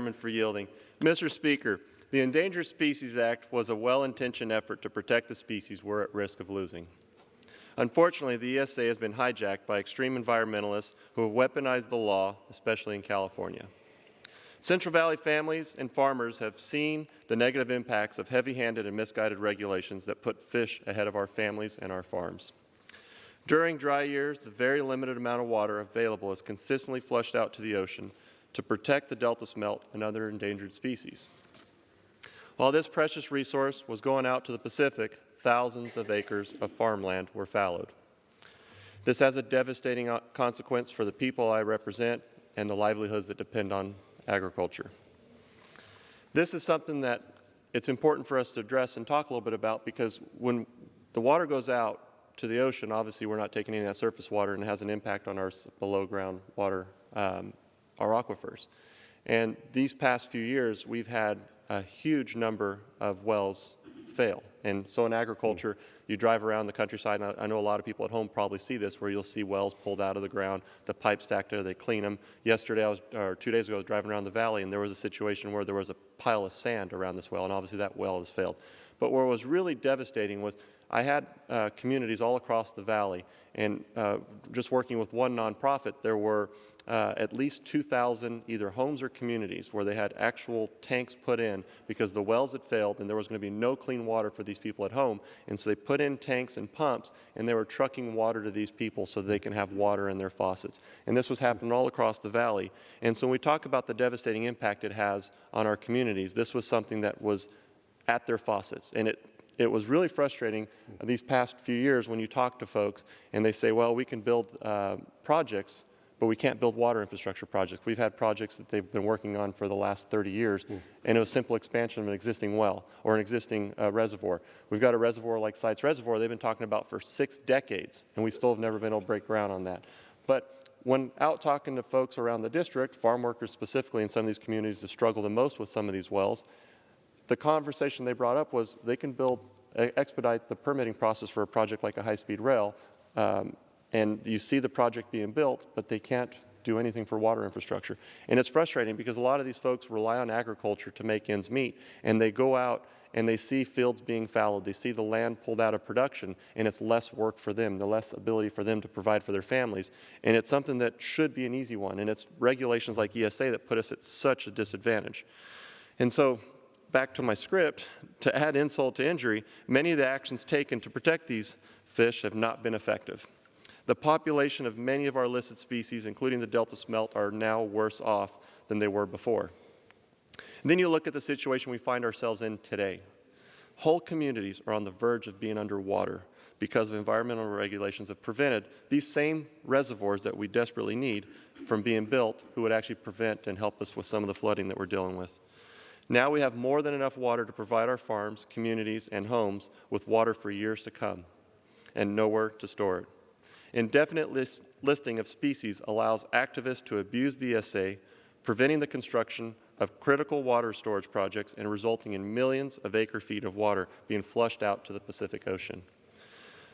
For yielding. Mr. Speaker, the Endangered Species Act was a well-intentioned effort to protect the species we're at risk of losing. Unfortunately, the ESA has been hijacked by extreme environmentalists who have weaponized the law, especially in California. Central Valley families and farmers have seen the negative impacts of heavy-handed and misguided regulations that put fish ahead of our families and our farms. During dry years, the very limited amount of water available is consistently flushed out to the ocean to protect the delta smelt and other endangered species. While this precious resource was going out to the Pacific, thousands of acres of farmland were fallowed. This has a devastating consequence for the people I represent and the livelihoods that depend on agriculture. This is something that it's important for us to address and talk a little bit about, because when the water goes out to the ocean, obviously we're not taking any of that surface water, and it has an impact on our below ground water, our aquifers. And these past few years, we've had a huge number of wells fail. And so in agriculture, you drive around the countryside, and I know a lot of people at home probably see this, where you'll see wells pulled out of the ground, the pipes stacked there, they clean them. Yesterday, or 2 days ago, I was driving around the valley, and there was a situation where there was a pile of sand around this well, and obviously that well has failed. But what was really devastating was I had communities all across the valley, and just working with one nonprofit, there were at least 2,000 either homes or communities where they had actual tanks put in because the wells had failed and there was going to be no clean water for these people at home. And so they put in tanks and pumps, and they were trucking water to these people so they can have water in their faucets. And this was happening all across the valley. And so when we talk about the devastating impact it has on our communities, this was something that was at their faucets. And it was really frustrating these past few years when you talk to folks and they say, well, we can build projects, but we can't build water infrastructure projects. We've had projects that they've been working on for the last 30 years, and it was simple expansion of an existing well or an existing reservoir. We've got a reservoir like Sites Reservoir they've been talking about for 6 decades, and we still have never been able to break ground on that. But when out talking to folks around the district, farm workers specifically in some of these communities that struggle the most with some of these wells, the conversation they brought up was they can expedite the permitting process for a project like a high-speed rail, and you see the project being built, but they can't do anything for water infrastructure. And it's frustrating because a lot of these folks rely on agriculture to make ends meet, and they go out and they see fields being fallowed, they see the land pulled out of production, and it's less work for them, the less ability for them to provide for their families. And it's something that should be an easy one, and it's regulations like ESA that put us at such a disadvantage. And so, back to my script, to add insult to injury, many of the actions taken to protect these fish have not been effective. The population of many of our listed species, including the delta smelt, are now worse off than they were before. And then you look at the situation we find ourselves in today. Whole communities are on the verge of being underwater because of environmental regulations that prevented these same reservoirs that we desperately need from being built, who would actually prevent and help us with some of the flooding that we're dealing with. Now we have more than enough water to provide our farms, communities, and homes with water for years to come, and nowhere to store it. Indefinite listing of species allows activists to abuse the ESA, preventing the construction of critical water storage projects and resulting in millions of acre-feet of water being flushed out to the Pacific Ocean.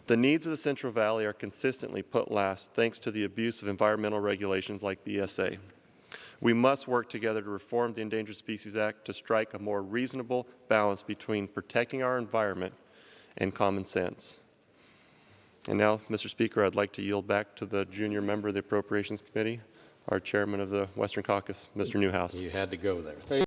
The needs of the Central Valley are consistently put last thanks to the abuse of environmental regulations like the ESA. We must work together to reform the Endangered Species Act to strike a more reasonable balance between protecting our environment and common sense. And now, Mr. Speaker, I'd like to yield back to the junior member of the Appropriations Committee, our chairman of the Western Caucus, Mr. Newhouse. You had to go there.